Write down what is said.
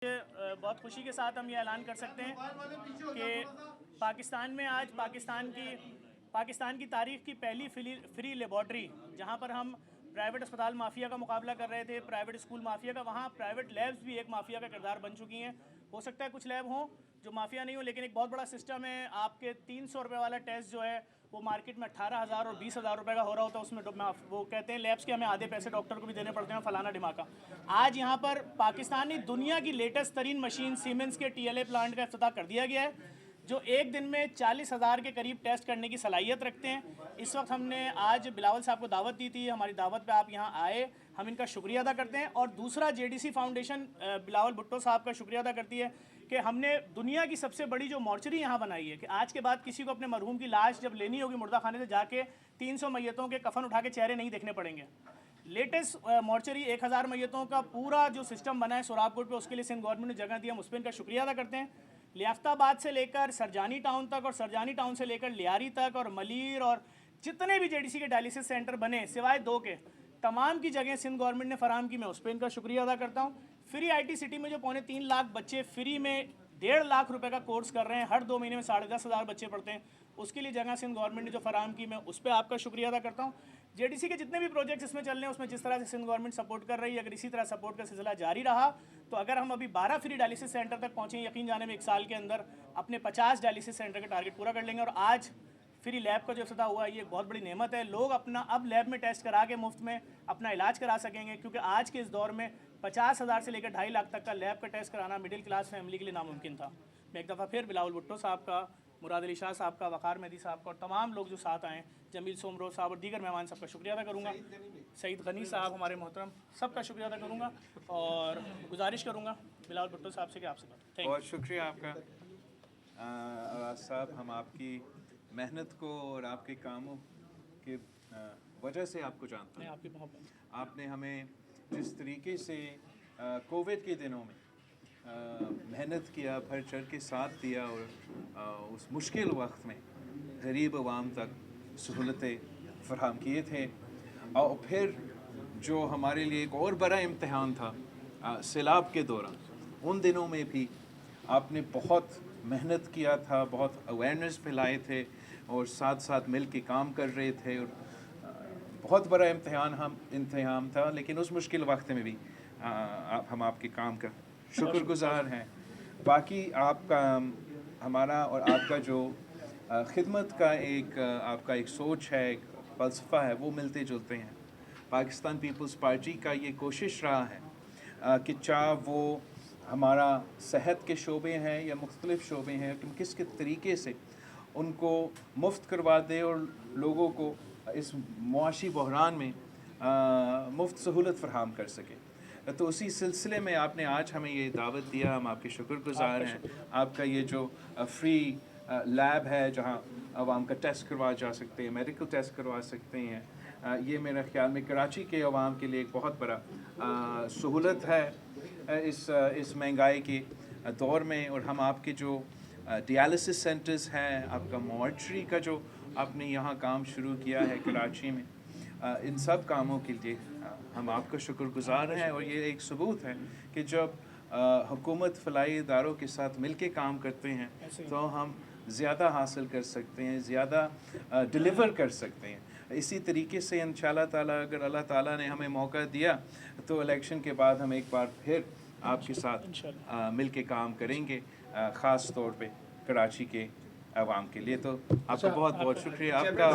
بہت خوشی کے ساتھ ہم یہ اعلان کر سکتے ہیں کہ پاکستان میں آج پاکستان کی تاریخ کی پہلی فری لیبارٹری، جہاں پر ہم پرائیویٹ اسپتال مافیا کا مقابلہ کر رہے تھے، پرائیویٹ اسکول مافیا کا، وہاں پرائیویٹ لیبز بھی ایک مافیا کا کردار بن چکی ہیں۔ ہو سکتا ہے کچھ لیب ہوں جو مافیا نہیں ہوں، لیکن ایک بہت بڑا سسٹم ہے۔ آپ کے 300 روپے والا ٹیسٹ جو ہے وہ مارکیٹ میں 18,000 اور 20,000 روپے کا ہو رہا ہوتا ہے۔ اس میں وہ کہتے ہیں لیبس کے ہمیں آدھے پیسے ڈاکٹر کو بھی دینے پڑتے ہیں، فلانا ڈھماکا۔ آج یہاں پر پاکستانی دنیا کی لیٹسٹ ترین مشین سیمنز کے TLA پلانٹ کا افتتاح کر دیا گیا ہے، جو ایک دن میں 40,000 کے قریب ٹیسٹ کرنے کی صلاحیت رکھتے ہیں۔ اس وقت ہم نے آج بلاول صاحب کو دعوت دی تھی، ہماری دعوت پہ آپ یہاں آئے، ہم ان کا شکریہ ادا کرتے ہیں۔ اور دوسرا JDC فاؤنڈیشن بلاول بھٹو صاحب کا شکریہ ادا کرتی ہے کہ ہم نے دنیا کی سب سے بڑی جو مورچری یہاں بنائی ہے، کہ آج کے بعد کسی کو اپنے مرحوم کی لاش جب لینی ہوگی مردہ خانے سے جا کے 300 میتوں کے کفن اٹھا کے چہرے نہیں دیکھنے پڑیں گے۔ لیٹسٹ مورچری 1,000 میتوں کا پورا جو سسٹم بنا ہے سوراب کوٹ پہ، اس کے لیے سندھ گورنمنٹ نے جگہ دیا، ہم اس پہ ان کا شکریہ ادا کرتے ہیں۔ لیاقت آباد سے لے کر سرجانی ٹاؤن تک، اور سرجانی ٹاؤن سے لے کر لیاری تک، اور ملیر، اور جتنے بھی JDC کے ڈائلیسس سینٹر بنے سوائے 2 کے، تمام کی جگہیں سندھ گورنمنٹ نے فراہم کی، میں اس پہ ان کا شکریہ ادا کرتا ہوں۔ فری IT سٹی میں جو 3.25 لاکھ بچے فری میں 1.5 لاکھ روپے کا کورس کر رہے ہیں، ہر 2 مہینے میں 10,500 بچے پڑھتے ہیں، اس کے لیے جگہ سندھ گورنمنٹ نے جو فراہم کی، میں اس پہ آپ کا شکریہ ادا کرتا ہوں۔ JDC کے جتنے بھی پروجیکٹس اس میں چل رہے ہیں، اس میں جس طرح سے سندھ گورنمنٹ سپورٹ کر رہی ہے، اگر اسی طرح سپورٹ کا سلسلہ جاری رہا تو اگر ہم ابھی 12 فری ڈائلیسس سینٹر تک پہنچیں، یقین جانے میں 1 سال کے اندر اپنے 50 ڈائلیسس سینٹر کا ٹارگٹ پورا کر لیں گے۔ اور آج فری لیب کا جو افتتاح ہوا ہے، یہ ایک بہت بڑی نعمت ہے۔ لوگ اپنا اب لیب میں ٹیسٹ کرا کے مفت میں اپنا علاج کرا سکیں گے، کیونکہ آج کے اس دور میں 50,000 سے لے کر 2.5 لاکھ تک کا لیب کا ٹیسٹ کرانا مڈل کلاس فیملی کے لیے ناممکن تھا۔ میں ایک دفعہ پھر بلاول بھٹو صاحب کا، مراد علی شاہ صاحب کا، وقار مہدی صاحب کا، اور تمام لوگ جو ساتھ آئے، جمیل سومرو صاحب اور دیگر مہمان سب کا شکریہ ادا کروں گا۔ سعید غنی صاحب ہمارے محترم، سب کا شکریہ ادا کروں گا، اور گزارش کروں گا بلاول بھٹو صاحب سے کہ آپ سے بات۔ بہت شکریہ آپ کا آغاز صاحب۔ ہم آپ کی محنت کو اور آپ کے کاموں کی وجہ سے آپ کو جانتے ہیں۔ آپ کی محبت، آپ نے ہمیں جس طریقے سے کووڈ کے دنوں میں محنت کیا، بڑھ چڑھ کے ساتھ دیا، اور اس مشکل وقت میں غریب عوام تک سہولتیں فراہم کیے تھے، اور پھر جو ہمارے لیے ایک اور بڑا امتحان تھا سیلاب کے دوران، ان دنوں میں بھی آپ نے بہت محنت کیا تھا، بہت اویئرنیس پھیلائے تھے، اور ساتھ ساتھ مل کے کام کر رہے تھے، اور بہت بڑا امتحان تھا، لیکن اس مشکل وقت میں بھی ہم آپ کے کام کا شکر گزار ہیں۔ باقی آپ کا، ہمارا اور آپ کا جو خدمت کا آپ کا ایک سوچ ہے، ایک فلسفہ ہے، وہ ملتے جلتے ہیں۔ پاکستان پیپلز پارٹی کا یہ کوشش رہا ہے کہ چاہے وہ ہمارا صحت کے شعبے ہیں یا مختلف شعبے ہیں، کہ کس طریقے سے ان کو مفت کروا دے اور لوگوں کو اس معاشی بحران میں مفت سہولت فراہم کر سکے۔ تو اسی سلسلے میں آپ نے آج ہمیں یہ دعوت دیا، ہم آپ کے شکر گزار ہیں۔ آپ کا یہ جو فری لیب ہے، جہاں عوام کا ٹیسٹ کروا جا سکتے ہیں، میڈیکل ٹیسٹ کروا سکتے ہیں، یہ میرے خیال میں کراچی کے عوام کے لیے ایک بہت بڑا سہولت ہے اس مہنگائی کے دور میں۔ اور ہم آپ کے جو ڈیالسس سینٹرز ہیں، آپ کا مورچری کا جو آپ نے یہاں کام شروع کیا ہے کراچی میں، ان سب کاموں کے لیے ہم آپ کا شکر گزار ہیں۔ اور یہ ایک ثبوت ہے کہ جب حکومت فلاحی اداروں کے ساتھ مل کے کام کرتے ہیں تو ہم زیادہ حاصل کر سکتے ہیں، زیادہ ڈیلیور کر سکتے ہیں۔ اسی طریقے سے انشاءاللہ تعالیٰ، اگر اللہ تعالیٰ نے ہمیں موقع دیا تو الیکشن کے بعد ہم ایک بار پھر آپ کے ساتھ مل کے کام کریں گے، خاص طور پہ کراچی کے عوام کے لیے۔ تو آپ کا بہت بہت شکریہ۔ آپ کا